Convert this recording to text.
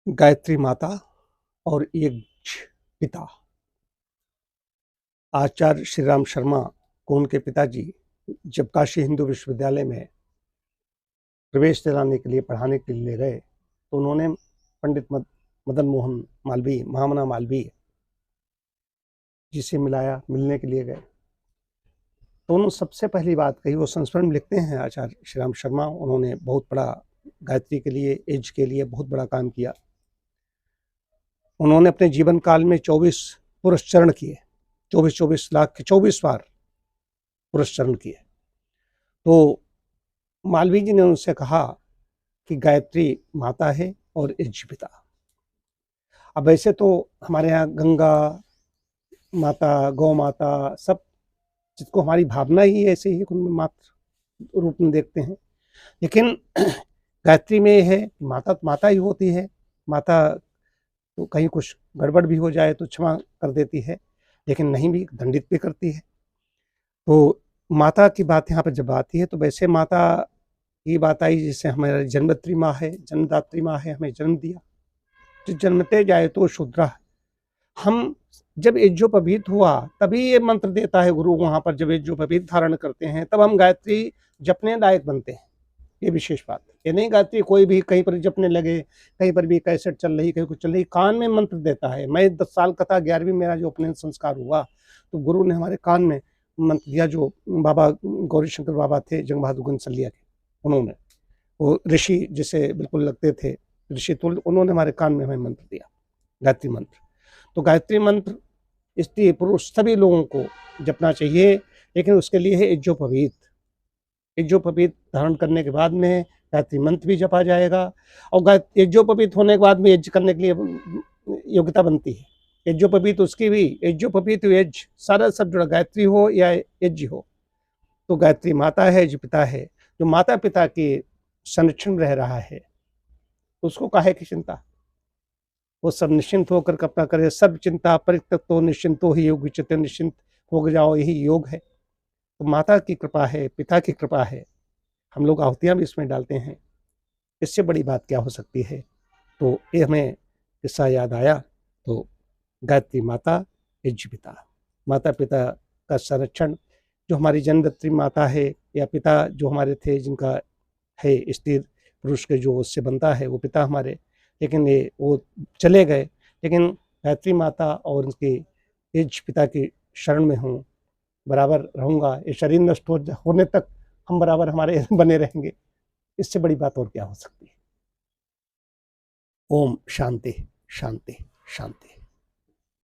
गायत्री माता और एक पिता। आचार्य श्री राम शर्मा को उनके पिताजी जब काशी हिंदू विश्वविद्यालय में प्रवेश दिलाने के लिए पढ़ाने के लिए गए तो उन्होंने पंडित मदन मोहन मालवीय, महामना मालवीय जिसे मिलने के लिए गए तो उन्होंने सबसे पहली बात कही। वो संस्मरण में लिखते हैं आचार्य श्री राम शर्मा, उन्होंने बहुत बड़ा गायत्री के लिए, एज के लिए बहुत बड़ा काम किया। उन्होंने अपने जीवन काल में 24 पुरस्चरण किए, 24 लाख के 24 बार पुरस्चरण किए। तो मालवीय जी ने उनसे कहा कि गायत्री माता है और एज पिता। अब वैसे तो हमारे यहाँ गंगा माता, गौ माता, सब जिसको हमारी भावना ही ऐसे ही मात्र रूप में देखते हैं, लेकिन गायत्री में यह है माता तो माता ही होती है। माता तो कहीं कुछ गड़बड़ भी हो जाए तो क्षमा कर देती है, लेकिन नहीं भी दंडित भी करती है। तो माता की बात यहाँ पर जब आती है तो वैसे माता की बात आई जिससे हमारी जन्मदात्री माँ है, जन्मदात्री माँ है, हमें जन्म दिया। जो जन्मते जाए तो शूद्रा। हम जब यज्ञोपवीत हुआ तभी ये मंत्र देता है गुरु, वहाँ पर जब यज्ञोपवीत धारण करते हैं तब हम गायत्री जपने लायक बनते हैं। ये विशेष बात है। ये नहीं गायत्री कोई भी कहीं पर जपने लगे, कहीं पर भी कैसेट चल रही, कहीं कुछ चल रही, कान में मंत्र देता है। मैं 10 साल का था, 11वीं मेरा जो उपनयन संस्कार हुआ तो गुरु ने हमारे कान में मंत्र दिया। जो बाबा गौरी शंकर बाबा थे जंग बहादुर गंसलिया के, उन्होंने वो ऋषि जिसे बिल्कुल लगते थे ऋषि, तो उन्होंने हमारे कान में हमें मंत्र दिया, गायत्री मंत्र। तो गायत्री मंत्र स्त्री पुरुष सभी लोगों को जपना चाहिए, लेकिन उसके लिए है यज्ञोपवीत। यज्ञोपवीत धारण करने के बाद में गायत्री मंत्र भी जपा जाएगा और यज्ञोपवीत होने के बाद में यज्ञ करने के लिए योग्यता बनती है। यज्ञोपवीत उसकी भी, यज्ञोपवीत यज्ञ सारा सब जुड़ा, गायत्री हो या यज्ञ हो। तो गायत्री माता है, यज्ञ पिता है। जो माता पिता के संरक्षण रह रहा है उसको काहे की चिंता, वो सब निश्चिंत होकर अपना करे। सर्व चिंता परित्यक्तो निश्चिंतो ही योग उच्यते, निश्चिंत हो जाओ, यही योग है। तो माता की कृपा है, पिता की कृपा है। हम लोग आहुतियाँ भी इसमें डालते हैं, इससे बड़ी बात क्या हो सकती है। तो ये हमें किस्सा याद आया। तो गायत्री माता, यज्ञ पिता, माता पिता का संरक्षण, जो हमारी जन्मदात्री माता है या पिता जो हमारे थे जिनका है स्त्री पुरुष के जो उससे बनता है वो पिता हमारे, लेकिन ये वो चले गए, लेकिन गायत्री माता और उनके यज्ञ पिता की शरण में हूँ, बराबर रहूँगा। ये शरीर नष्ट होने तक हम बराबर हमारे बने रहेंगे। इससे बड़ी बात और क्या हो सकती है। ओम शांति शांति शांति।